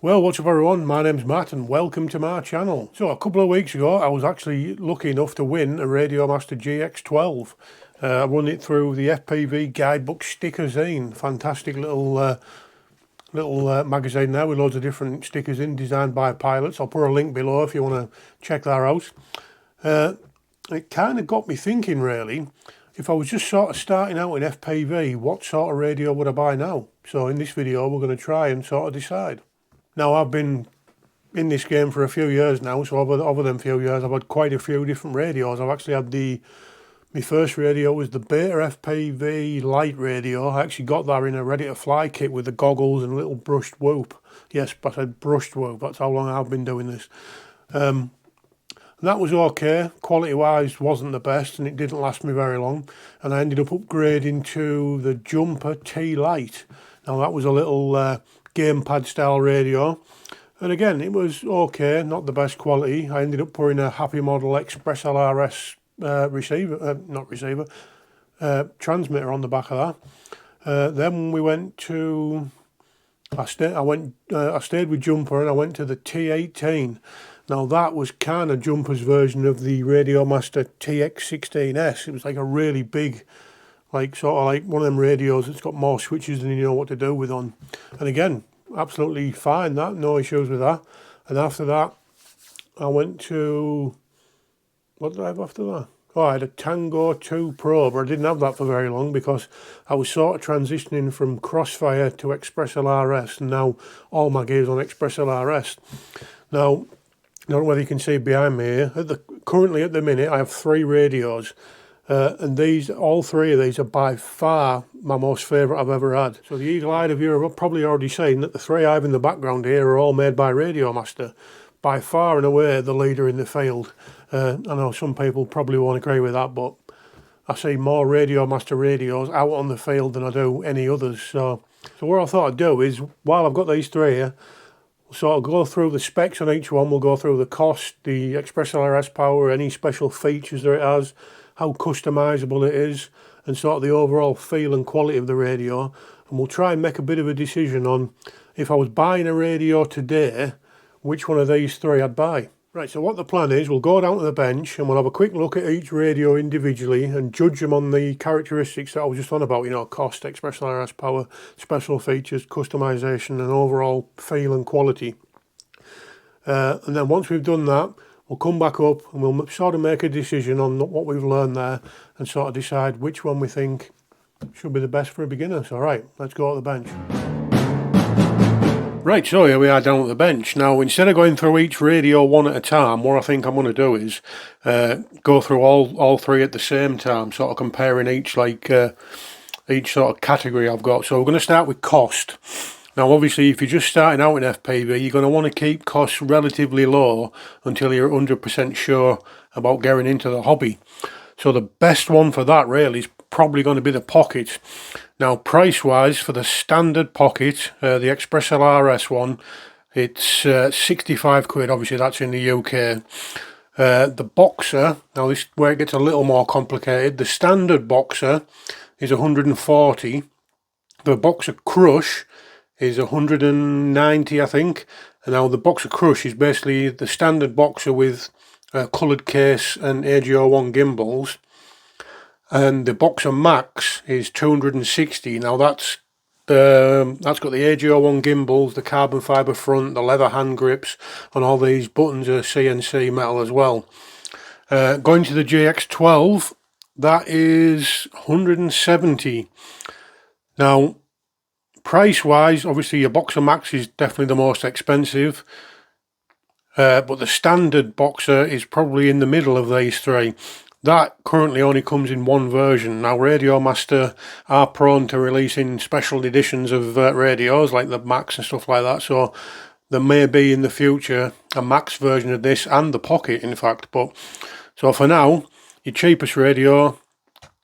Well, what's up everyone, my name's Matt and welcome to my channel. So a couple of weeks ago I was actually lucky enough to win a Radiomaster GX12. I won it through the FPV Guidebook Sticker Zine. Fantastic little magazine there with loads of different stickers in, designed by pilots. I'll put a link below if you want to check that out. It kind of got me thinking really, if I was just sort of starting out in FPV, what sort of radio would I buy now? So in this video we're going to try and sort of decide. Now I've been in this game for a few years now, so over them few years I've had quite a few different radios. I've actually had my first radio was the Beta FPV light radio. I actually got that in a ready to fly kit with the goggles and a little brushed whoop. Yes, but I said brushed whoop, that's how long I've been doing this. And that was okay, quality wise wasn't the best and it didn't last me very long, and I ended up upgrading to the Jumper T-Lite. Now that was a little gamepad style radio, and again it was okay, not the best quality. I ended up putting a Happy Model Express LRS transmitter on the back of that. Then we went to I stayed with Jumper and I went to the T18. Now that was kind of Jumper's version of the Radiomaster TX16S. It was like a really big, like sort of like one of them radios that's got more switches than you know what to do with on. And again, absolutely fine, that, no issues with that. And after that I went to, what did I have after that? Oh, I had a Tango 2 Pro, but I didn't have that for very long because I was sort of transitioning from Crossfire to Express LRS, and now all my gear's on Express LRS. Now, I don't know whether you can see behind me here. Currently at the minute I have 3 radios. And all 3 of these are by far my most favourite I've ever had. So the Eagle Eye of you have probably already seen that the 3 I have in the background here are all made by Radiomaster. By far and away the leader in the field. I know some people probably won't agree with that, but I see more Radiomaster radios out on the field than I do any others. So what I thought I'd do is, while I've got these 3 here, we'll sort of go through the specs on each one. We'll go through the cost, the Express LRS power, any special features that it has, how customizable it is, and sort of the overall feel and quality of the radio. And we'll try and make a bit of a decision on, if I was buying a radio today, which one of these 3 I'd buy. Right, so what the plan is, we'll go down to the bench and we'll have a quick look at each radio individually and judge them on the characteristics that I was just on about, you know, cost, Express LRS power, special features, customization, and overall feel and quality. And then once we've done that, we'll come back up and we'll sort of make a decision on what we've learned there and sort of decide which one we think should be the best for a beginner. So right, let's go to the bench. Right, so here we are down at the bench. Now, instead of going through each radio one at a time, what I think I'm going to do is go through all 3 at the same time, sort of comparing each sort of category I've got. So we're going to start with cost. Now, obviously, if you're just starting out in FPV, you're going to want to keep costs relatively low until you're 100% sure about getting into the hobby. So the best one for that really is probably going to be the Pocket. Now, price-wise, for the standard Pocket, the Express LRS one, it's 65 quid. Obviously, that's in the UK. The Boxer, now this is where it gets a little more complicated. The standard Boxer is 140. The Boxer Crush is 190, I think. And now the Boxer Crush is basically the standard Boxer with coloured case and AGO1 gimbals. And the Boxer Max is 260. Now that's got the AGO1 gimbals, the carbon fibre front, the leather hand grips, and all these buttons are CNC metal as well. Going to the GX12, that is 170. Now, price-wise, obviously your Boxer Max is definitely the most expensive, but the standard Boxer is probably in the middle of these 3. That currently only comes in one version. Now, Radiomaster are prone to releasing special editions of radios, like the Max and stuff like that, so there may be in the future a Max version of this, and the Pocket, in fact. But so for now, your cheapest radio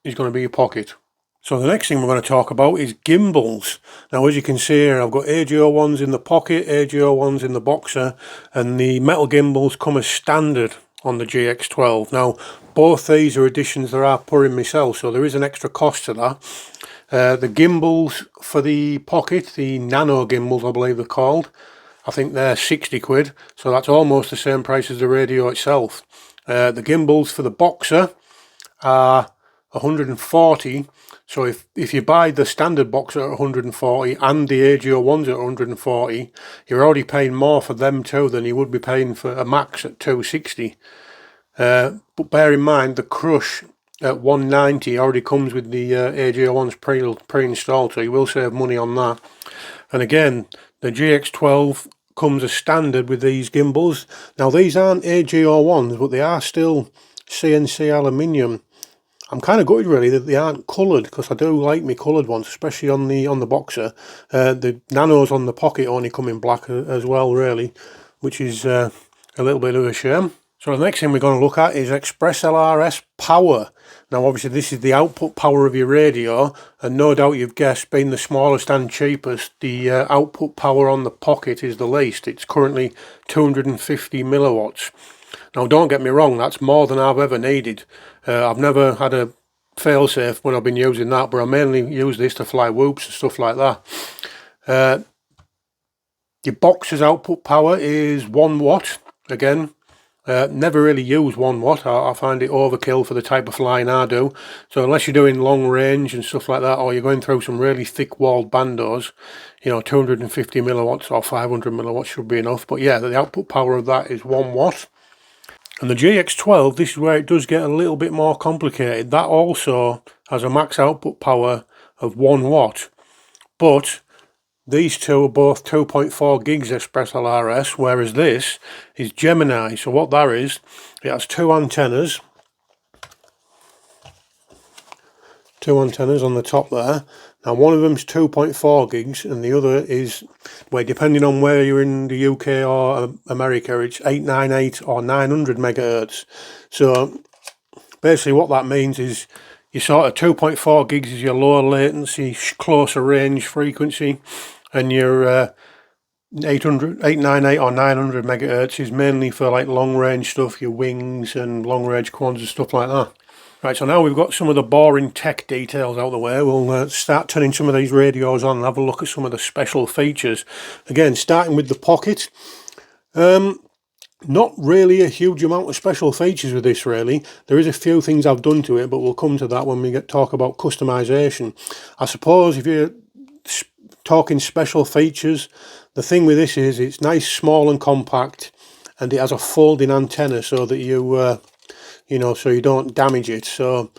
is going to be your Pocket. So the next thing we're going to talk about is gimbals. Now, as you can see here, I've got AGO1s in the Pocket, AGO1s in the Boxer, and the metal gimbals come as standard on the GX12. Now, both these are additions that I put in myself, so there is an extra cost to that. The gimbals for the Pocket, the nano gimbals I believe they're called, I think they're 60 quid, so that's almost the same price as the radio itself. The gimbals for the Boxer are 140, so if you buy the standard Boxer at 140 and the AGO ones at 140, you're already paying more for them too than you would be paying for a Max at 260. But bear in mind the Crush at 190 already comes with the AGO ones pre-installed, so you will save money on that. And again, the GX12 comes as standard with these gimbals. Now these aren't AGO ones, but they are still CNC aluminium. I'm kind of gutted really that they aren't coloured, because I do like me coloured ones, especially on the Boxer. The nanos on the Pocket only come in black as well, really, which is a little bit of a shame. So the next thing we're going to look at is Express LRS power. Now obviously this is the output power of your radio, and no doubt you've guessed, being the smallest and cheapest, the output power on the Pocket is the least. It's currently 250 milliwatts. Now don't get me wrong, that's more than I've ever needed. I've never had a failsafe when I've been using that, but I mainly use this to fly whoops and stuff like that. Your Boxer's output power is 1 watt, again. Never really use 1 watt. I find it overkill for the type of flying I do. So unless you're doing long range and stuff like that, or you're going through some really thick walled bandos, 250 milliwatts or 500 milliwatts should be enough. But yeah, the output power of that is 1 watt. And the GX12, this is where it does get a little bit more complicated. That also has a max output power of 1 watt. But these two are both 2.4 gigs Express LRS, whereas this is Gemini. So what that is, it has two antennas on the top there. Now one of them's 2.4 gigs and the other is, well, depending on where you're in the UK or America, it's 898 or 900 megahertz. So basically what that means is your sort of 2.4 gigs is your lower latency, closer range frequency, and your 898 or 900 megahertz is mainly for like long range stuff, your wings and long range quads and stuff like that. Right, so now we've got some of the boring tech details out of the way, we'll start turning some of these radios on and have a look at some of the special features. Again, starting with the Pocket. Not really a huge amount of special features with this really. There is a few things I've done to it, but we'll come to that when we talk about customization. I suppose if you're talking special features, the thing with this is it's nice, small and compact, and it has a folding antenna so that so you don't damage it. So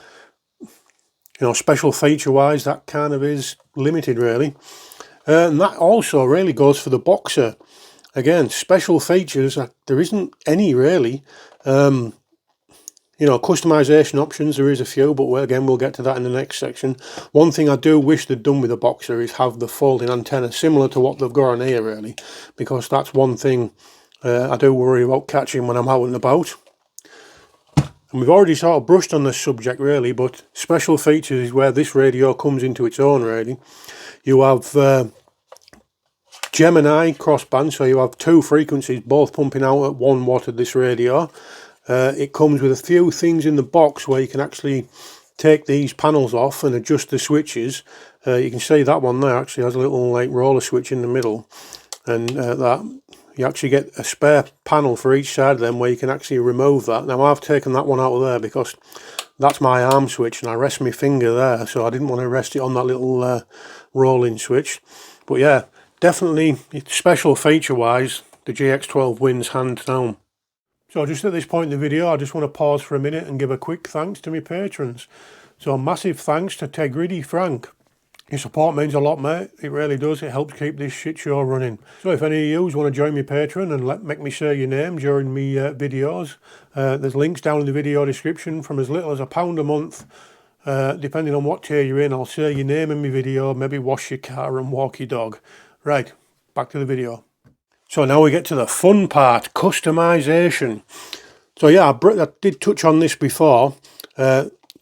special feature wise, that kind of is limited really. And that also really goes for the Boxer. Again, special features, there isn't any really. Customization options, there is a few, but again, we'll get to that in the next section. One thing I do wish they'd done with the Boxer is have the folding antenna, similar to what they've got on here really, because that's one thing I do worry about catching when I'm out and about. And we've already sort of brushed on this subject really, but special features is where this radio comes into its own really. You have Gemini crossband, so you have two frequencies both pumping out at 1 watt of this radio. It comes with a few things in the box where you can actually take these panels off and adjust the switches. You can see that one there actually has a little like roller switch in the middle, and that you actually get a spare panel for each side of them where you can actually remove that. Now I've taken that one out of there because that's my arm switch and I rest my finger there, so I didn't want to rest it on that little rolling switch. But yeah, definitely special feature wise, the GX12 wins hands down. So just at this point in the video, I just want to pause for a minute and give a quick thanks to my patrons. So massive thanks to Tegridy Frank. Your support means a lot, mate. It really does. It helps keep this shit show running. So if any of you want to join me Patreon and make me say your name during me videos, there's links down in the video description. From as little as £1 a month, depending on what tier you're in, I'll say your name in my video, maybe wash your car and walk your dog. Right, back to the video. So now we get to the fun part, customization. So yeah, I did touch on this before.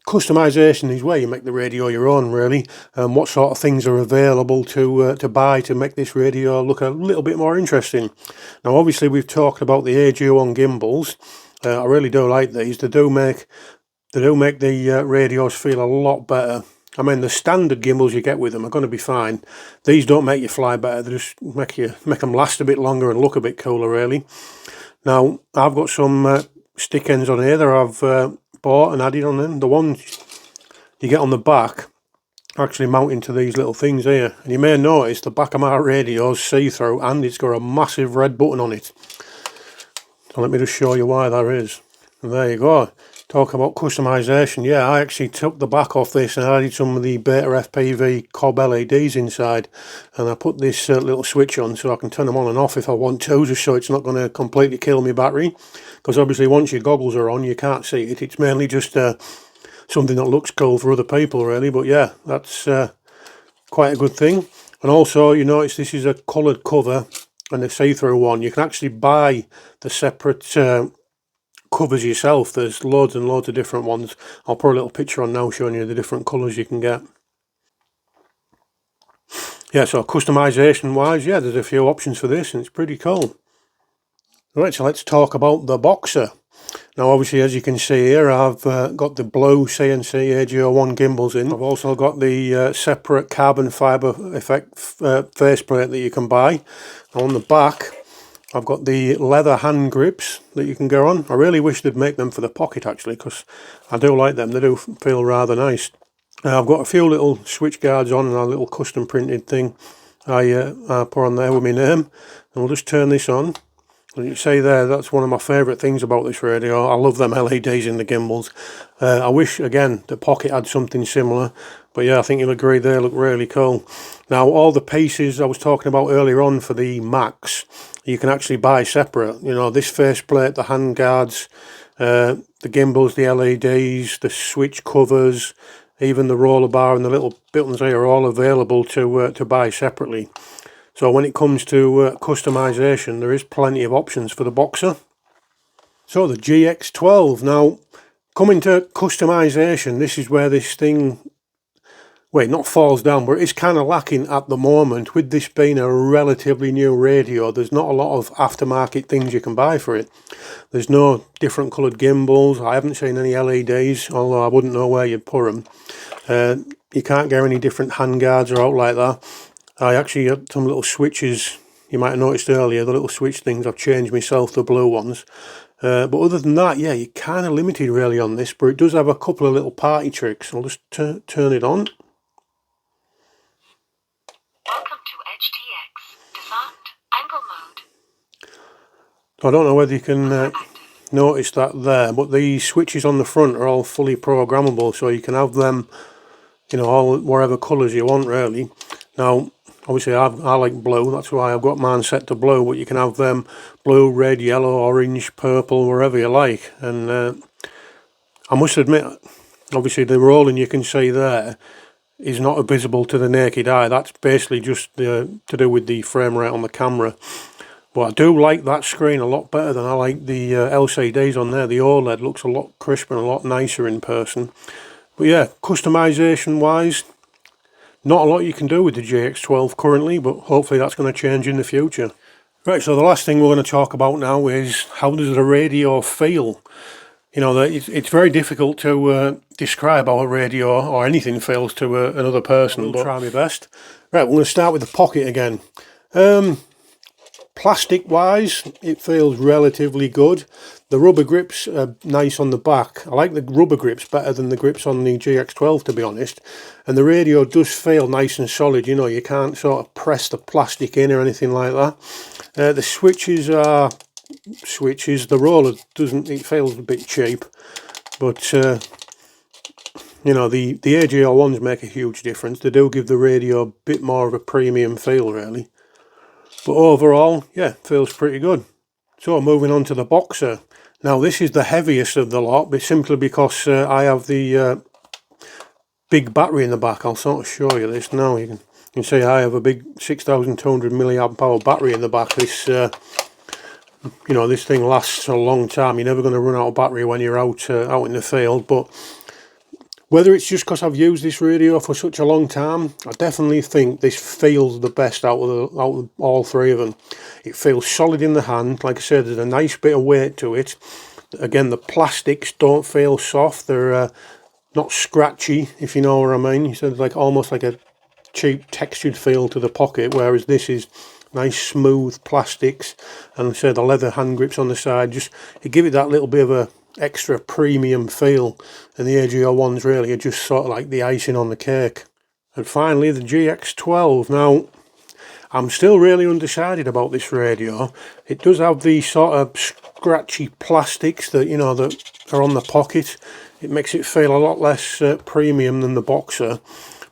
Customization is where you make the radio your own really, and what sort of things are available to buy to make this radio look a little bit more interesting. Now obviously we've talked about the AGO gimbals. I really do like these. They do make the radios feel a lot better. I mean, the standard gimbals you get with them are going to be fine. These don't make you fly better, they just make them last a bit longer and look a bit cooler, really. Now, I've got some stick ends on here that I've bought and added on them. The ones you get on the back are actually mounting to these little things here. And you may notice the back of my radio is see-through and it's got a massive red button on it. So let me just show you why that is. And there you go. Talk about customization. Yeah, I actually took the back off this and added some of the Beta FPV cob LEDs inside, and I put this little switch on so I can turn them on and off if I want to, just so it's not going to completely kill my battery, because obviously once your goggles are on you can't see it. It's mainly just something that looks cool for other people, really. But yeah, that's quite a good thing. And also, you notice this is a coloured cover and a see-through one. You can actually buy the separate covers yourself. There's loads and loads of different ones. I'll put a little picture on now showing you the different colours you can get. Yeah, so customization wise, yeah, there's a few options for this and it's pretty cool. Right, so let's talk about the Boxer. Now obviously, as you can see here, I've got the blue CNC AG01 gimbals in. I've also got the separate carbon fibre effect faceplate that you can buy. On the back I've got the leather hand grips that you can go on. I really wish they'd make them for the pocket actually, because I do like them. They do feel rather nice. I've got a few little switch guards on and a little custom printed thing I put on there with my name. And we'll just turn this on. And you see there, that's one of my favourite things about this radio. I love them LEDs in the gimbals. I wish, again, the pocket had something similar. But yeah, I think you'll agree they look really cool. Now, all the pieces I was talking about earlier on for the Max, you can actually buy separate. You know, this faceplate, the hand guards, the gimbals, the LEDs, the switch covers, even the roller bar and the little buttons here are all available to buy separately. So when it comes to customization, there is plenty of options for the Boxer. So the GX12. Now, coming to customization, this is where this thing, well, not falls down, but it's kind of lacking at the moment. With this being a relatively new radio, there's not a lot of aftermarket things you can buy for it. There's no different coloured gimbals. I haven't seen any LEDs, although I wouldn't know where you'd put them. You can't get any different handguards or out like that. I actually had some little switches, you might have noticed earlier, the little switch things, I've changed myself, the blue ones. But other than that, yeah, you're kind of limited really on this, but it does have a couple of little party tricks. I'll just turn it on. Welcome to HTX, disarmed, angle mode. I don't know whether you can notice that there, but the switches on the front are all fully programmable, so you can have them, you know, all whatever colours you want really. Now, obviously I like blue, that's why I've got mine set to blue, but you can have them blue, red, yellow, orange, purple, wherever you like. And I must admit, obviously the rolling you can see there is not visible to the naked eye. That's basically just to do with the frame rate on the camera. But I do like that screen a lot better than I like the LCDs on there. The OLED looks a lot crisper and a lot nicer in person. But yeah, customization wise, not a lot you can do with the GX12 currently, but hopefully that's going to change in the future. Right, so the last thing we're going to talk about now is how does the radio feel? You know, it's very difficult to describe how a radio or anything feels to another person, but I'll try my best. Right, we're going to start with the pocket again. Plastic wise, it feels relatively good. The rubber grips are nice on the back. I like the rubber grips better than the grips on the GX12, to be honest. And the radio does feel nice and solid, you know, you can't sort of press the plastic in or anything like that. The switches are switches. The roller doesn't, it feels a bit cheap. But, you know, the AGL ones make a huge difference. They do give the radio a bit more of a premium feel, really. But overall, yeah, feels pretty good. So moving on to the Boxer. Now this is the heaviest of the lot, but simply because I have the big battery in the back. I'll sort of show you this now. You can see I have a big 6,200 milliamp hour battery in the back. This, you know, this thing lasts a long time. You're never going to run out of battery when you're out in the field. But whether it's just because I've used this radio for such a long time, I definitely think this feels the best out of all three of them. It feels solid in the hand. Like I said, there's a nice bit of weight to it. Again, the plastics don't feel soft. They're not scratchy, if you know what I mean. He said like almost like a cheap textured feel to the pocket, whereas this is nice smooth plastics, and so the leather hand grips on the side just give it that little bit of a extra premium feel, and the AGO ones really are just sort of like the icing on the cake. And finally the GX12. Now I'm still really undecided about this radio. It does have these sort of scratchy plastics that, you know, that are on the pocket. It makes it feel a lot less premium than the Boxer.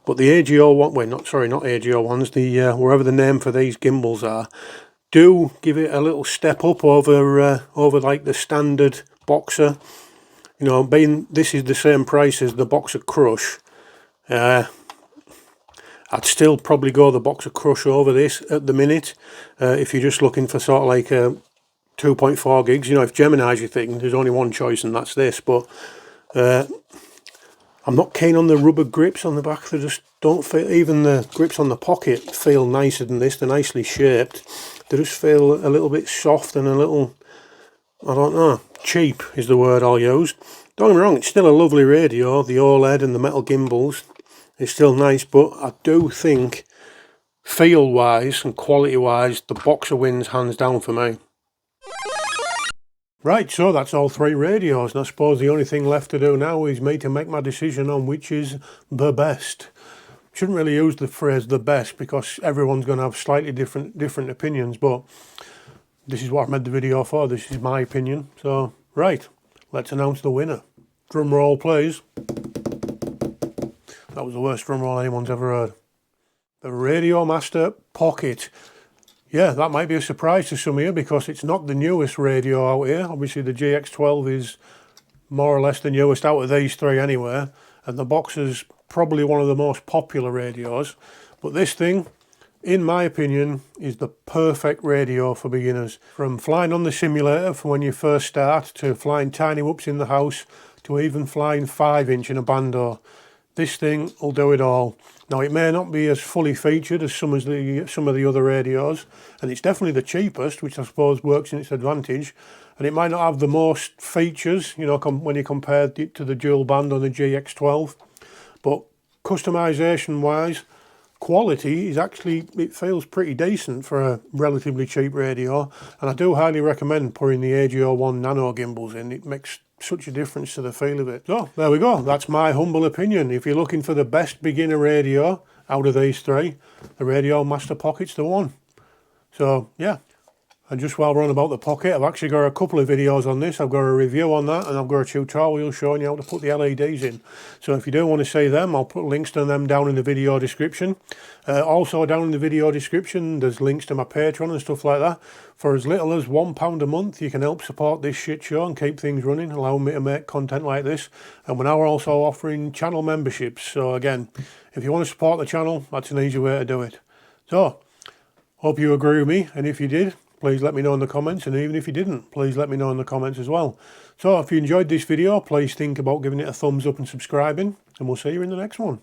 But the AGO one, well, not AGO ones, the wherever the name for these gimbals are, do give it a little step up over like the standard Boxer. You know, being this is the same price as the Boxer Crush. I'd still probably go the Boxer Crush over this at the minute, if you're just looking for sort of like 2.4 gigs. You know, if Gemini's your thing, there's only one choice and that's this. But I'm not keen on the rubber grips on the back. They just don't feel, even the grips on the pocket feel nicer than this. They're nicely shaped. They just feel a little bit soft and a little, I don't know, cheap is the word I'll use. Don't get me wrong, it's still a lovely radio. The OLED and the metal gimbals is still nice, but I do think feel-wise and quality-wise, the Boxer wins hands down for me. Right, so that's all three radios, and I suppose the only thing left to do now is me to make my decision on which is the best. Shouldn't really use the phrase the best because everyone's going to have slightly different opinions, but this is what I made the video for. This is my opinion. So, right, let's announce the winner. Drum roll, please. That was the worst drum roll anyone's ever heard. The Radiomaster Pocket. Yeah, that might be a surprise to some of you because it's not the newest radio out here. Obviously the GX12 is more or less the newest out of these three anyway, and the Boxer's probably one of the most popular radios. But this thing, in my opinion, is the perfect radio for beginners. From flying on the simulator for when you first start, to flying tiny whoops in the house, to even flying 5-inch in a bando. This thing will do it all. Now it may not be as fully featured as some of the other radios, and it's definitely the cheapest, which I suppose works in its advantage. And it might not have the most features, you know, when you compare it to the dual band on the GX12. But customization wise, quality is actually, it feels pretty decent for a relatively cheap radio. And I do highly recommend putting the AGO1 nano gimbals in. It makes such a difference to the feel of it. So there we go, that's my humble opinion. If you're looking for the best beginner radio out of these three, the Radiomaster Pocket's the one. So yeah, and just while we're on about the Pocket, I've actually got a couple of videos on this. I've got a review on that, and I've got a tutorial showing you how to put the LEDs in. So if you do want to see them, I'll put links to them down in the video description. Also down in the video description, there's links to my Patreon and stuff like that. For as little as £1 a month, you can help support this shit show and keep things running, allowing me to make content like this. And we're now also offering channel memberships. So again, if you want to support the channel, that's an easy way to do it. So, hope you agree with me, and if you did, please let me know in the comments, and even if you didn't, please let me know in the comments as well. So if you enjoyed this video, please think about giving it a thumbs up and subscribing, and we'll see you in the next one.